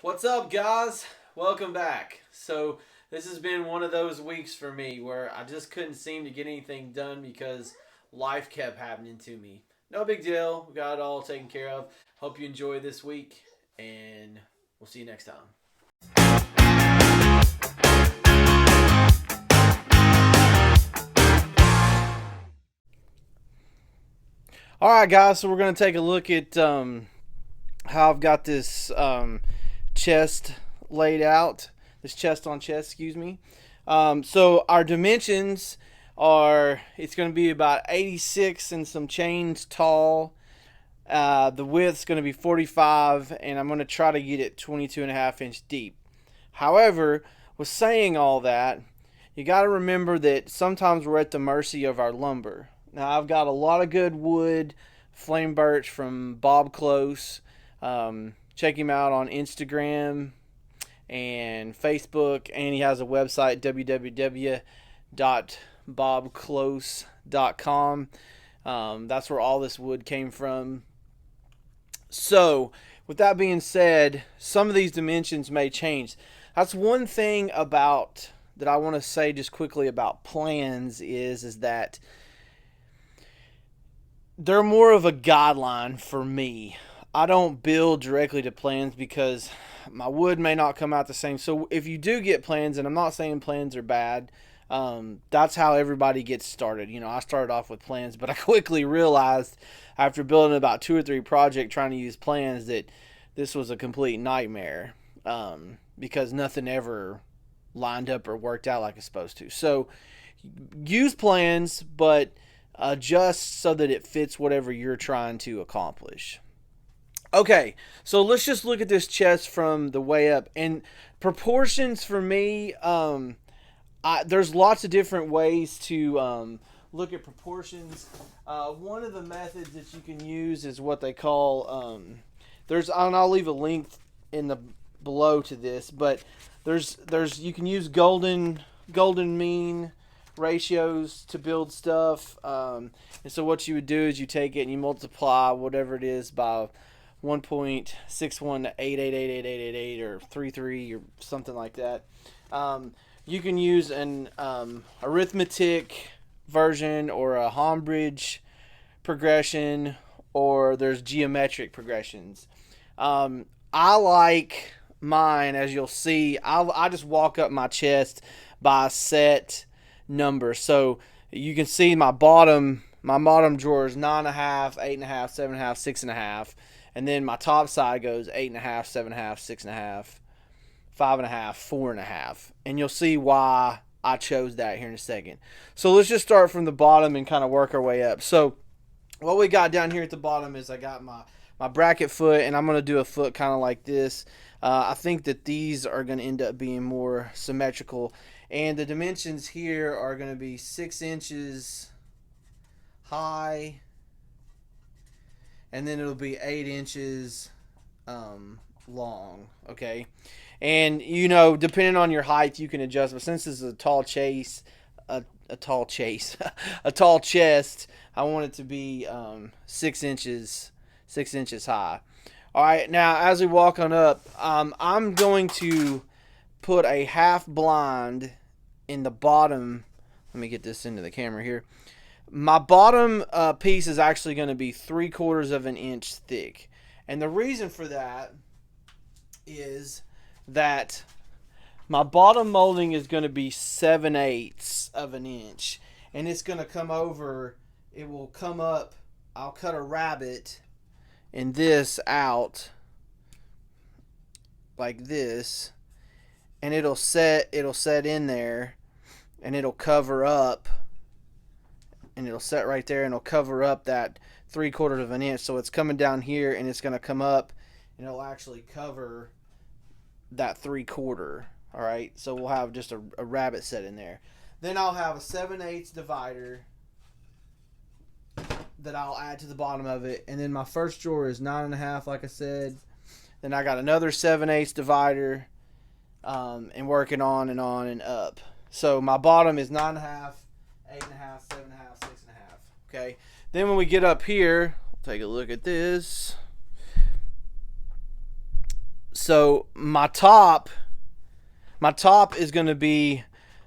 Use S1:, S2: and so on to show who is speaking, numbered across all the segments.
S1: What's up, guys? Welcome back. So, this has been one of those weeks for me where I just couldn't seem to get anything done because life kept happening to me. No big deal. We got it all taken care of. Hope you enjoy this week, and we'll see you next time. All right, guys. So we're gonna take a look at how I've got this chest laid out. This chest on chest, excuse me. So our dimensions are it's going to be about 86 and some change tall. The width's going to be 45, and I'm going to try to get it 22.5 inch deep. However, with saying all that, you got to remember that sometimes we're at the mercy of our lumber. Now, I've got a lot of good wood, flame birch from Bob Close. Check him out on Instagram and Facebook, and he has a website, www.bobclose.com. That's where all this wood came from. So, with that being said, some of these dimensions may change. That's one thing about that I want to say just quickly about plans is that they're more of a guideline for me. I don't build directly to plans because my wood may not come out the same. So if you do get plans, and I'm not saying plans are bad, that's how everybody gets started. You know, I started off with plans, but I quickly realized after building about 2 or 3 projects trying to use plans that this was a complete nightmare because nothing ever lined up or worked out like it's supposed to. So use plans, but adjust so that it fits whatever you're trying to accomplish. Okay, so let's just look at this chest from the way up. And proportions for me, there's lots of different ways to look at proportions. One of the methods that you can use is what they call and I'll leave a link in the below to this, but there's you can use golden mean ratios to build stuff. And so what you would do is you take it and you multiply whatever it is by 1.61 to 8888888 or 33 or something like that. You can use an arithmetic version or a Hombridge progression, or there's geometric progressions. I like mine, as you'll see. I just walk up my chest by set number. So you can see my bottom drawer is 9.5, 8.5, 7.5, 6.5. And then my top side goes 8.5, 7.5, 6.5, 5.5, 4.5. And you'll see why I chose that here in a second. So let's just start from the bottom and kind of work our way up. So what we got down here at the bottom is I got my bracket foot, and I'm going to do a foot kind of like this. I think that these are going to end up being more symmetrical. And the dimensions here are going to be 6 inches high, and then it'll be 8 inches long. Okay, and you know, depending on your height, you can adjust. But since this is a tall a tall chest, I want it to be 6 inches, 6 inches high. All right, now as we walk on up, I'm going to put a half blind in the bottom. Let me get this into the camera here. My bottom piece is actually going to be 3/4 of an inch thick. And the reason for that is that my bottom molding is going to be 7/8 of an inch. And it's going to come over, it will come up, I'll cut a rabbet in this out like this. And it'll set in there, and it'll cover up. And it'll set right there, and it'll cover up that 3/4 of an inch. So it's coming down here, and it's going to come up, and it'll actually cover that 3/4. All right, so we'll have just a rabbet set in there. Then I'll have a 7/8 divider that I'll add to the bottom of it, and then my first drawer is 9.5, like I said. Then I got another 7/8 divider, and working on and up. So my bottom is 9.5. 8.5, 7.5, 6.5. Okay. Then when we get up here, take a look at this. So my top is going to be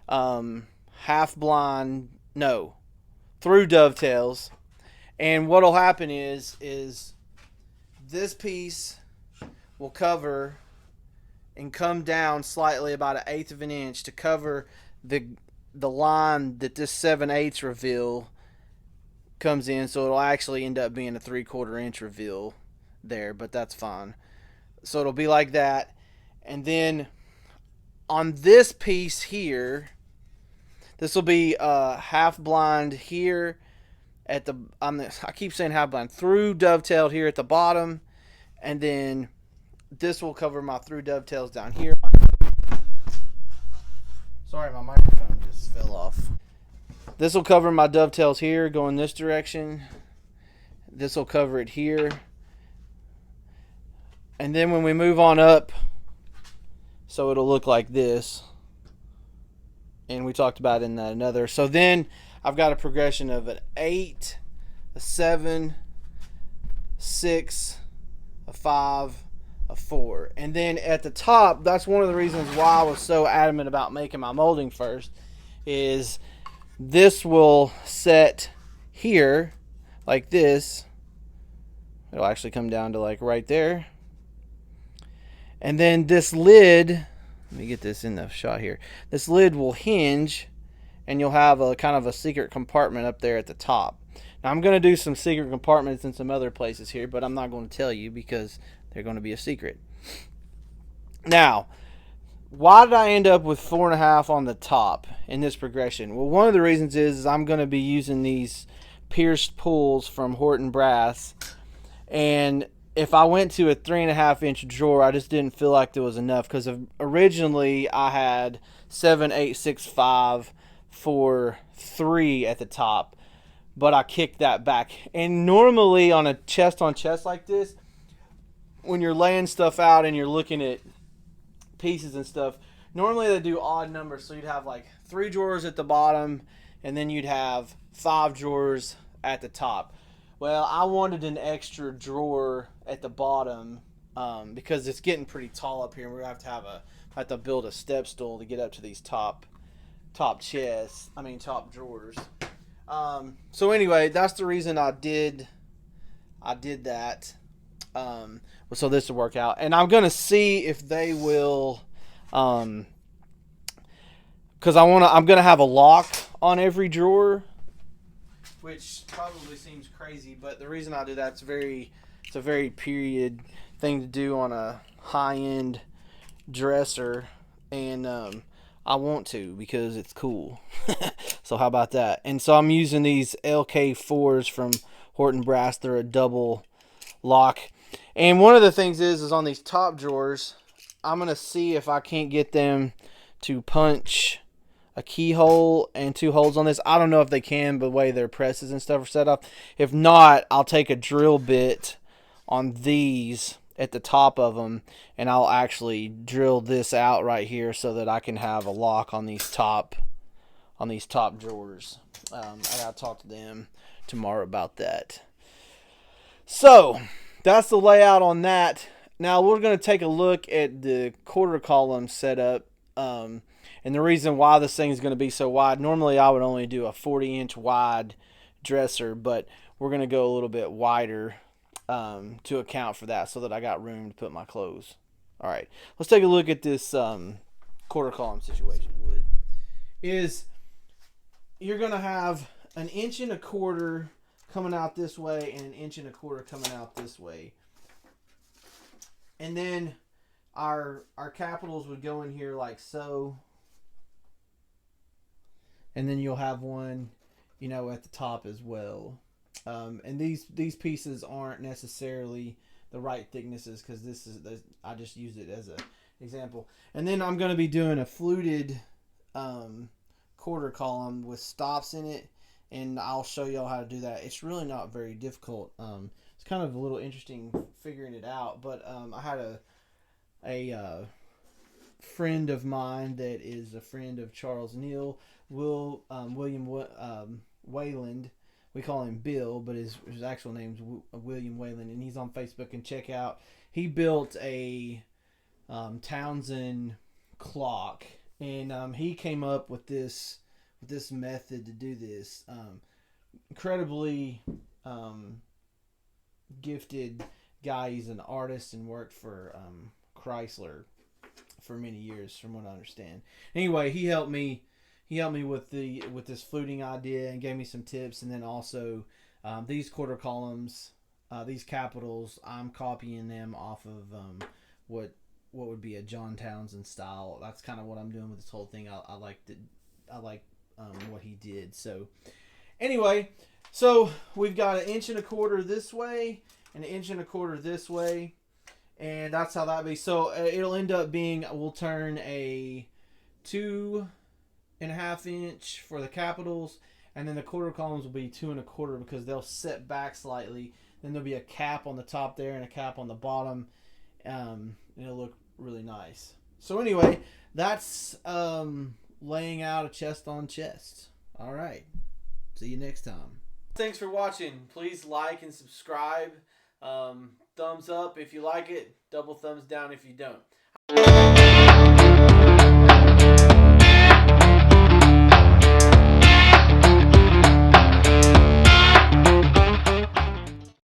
S1: half blind, no, through dovetails. And what'll happen is this piece will cover and come down slightly about 1/8 of an inch to cover the line that this 7/8 reveal comes in. So it'll actually end up being a 3/4 inch reveal there, but that's fine. So it'll be like that. And then on this piece here, this will be half blind here at the I keep saying half blind, through dovetailed here at the bottom, and then this will cover my through dovetails down here. Sorry, my microphone just fell off. This will cover my dovetails here going this direction. This will cover it here. And then when we move on up, so it'll look like this. And we talked about in that another. So then I've got a progression of an 8, a 7, 6, a 5, a 4. And then at the top, that's one of the reasons why I was so adamant about making my molding first, is this will set here like this. It'll actually come down to like right there. And then this lid, let me get this in the shot here. This lid will hinge, and you'll have a kind of a secret compartment up there at the top. Now I'm going to do some secret compartments in some other places here, but I'm not going to tell you because they're going to be a secret. Now, why did I end up with 4.5 on the top in this progression? Well, one of the reasons is I'm going to be using these pierced pulls from Horton Brass, and if I went to a 3.5 inch drawer, I just didn't feel like there was enough, because originally I had 7, 8, 6, 5 for 3 at the top, but I kicked that back. And normally on a chest on chest like this, when you're laying stuff out and you're looking at pieces and stuff, normally they do odd numbers. So you'd have like 3 drawers at the bottom, and then you'd have 5 drawers at the top. Well, I wanted an extra drawer at the bottom because it's getting pretty tall up here, and we're gonna have to build a step stool to get up to these top chests. Top drawers. So anyway, that's the reason I did that. So this will work out, and I'm gonna see if they will, because I'm gonna have a lock on every drawer, which probably seems crazy, but the reason I do that, it's a very period thing to do on a high-end dresser, and I want to because it's cool. So how about that? And so I'm using these LK4s from Horton Brass. They're a double lock. And one of the things is on these top drawers, I'm going to see if I can't get them to punch a keyhole and 2 holes on this. I don't know if they can, the way their presses and stuff are set up. If not, I'll take a drill bit on these at the top of them, and I'll actually drill this out right here so that I can have a lock on these top drawers. I gotta talk to them tomorrow about that. So that's the layout on that. Now we're going to take a look at the quarter column setup. And the reason why this thing is going to be so wide, normally I would only do a 40-inch wide dresser, but we're going to go a little bit wider to account for that so that I got room to put my clothes. All right, let's take a look at this quarter column situation. You're going to have 1.25 inches coming out this way and 1.25 inches coming out this way. And then our capitals would go in here like so. And then you'll have one, at the top as well. And these pieces aren't necessarily the right thicknesses because I just used it as an example. And then I'm going to be doing a fluted quarter column with stops in it, and I'll show y'all how to do that. It's really not very difficult. It's kind of a little interesting figuring it out, but I had a friend of mine that is a friend of Charles Neal, William Wayland. We call him Bill, but his actual name's William Wayland, and he's on Facebook. And check out, he built a Townsend clock, and he came up with this method to do this. Incredibly gifted guy. He's an artist and worked for Chrysler for many years, from what I understand. Anyway, he helped me. He helped me with this fluting idea and gave me some tips, and then also these quarter columns, these capitals. I'm copying them off of what would be a John Townsend style. That's kind of what I'm doing with this whole thing. I liked it. I like what he did. So anyway, so we've got 1.25 inches this way and 1.25 inches this way, and that's how that be. So it'll end up being, we'll turn a 2.5 inch for the capitals, and then the quarter columns will be 2.25 because they'll set back slightly. Then there'll be a cap on the top there and a cap on the bottom. It'll look really nice. So anyway, that's laying out a chest on chest. All right. See you next time. Thanks for watching. Please like and subscribe. Thumbs up if you like it. Double thumbs down if you don't.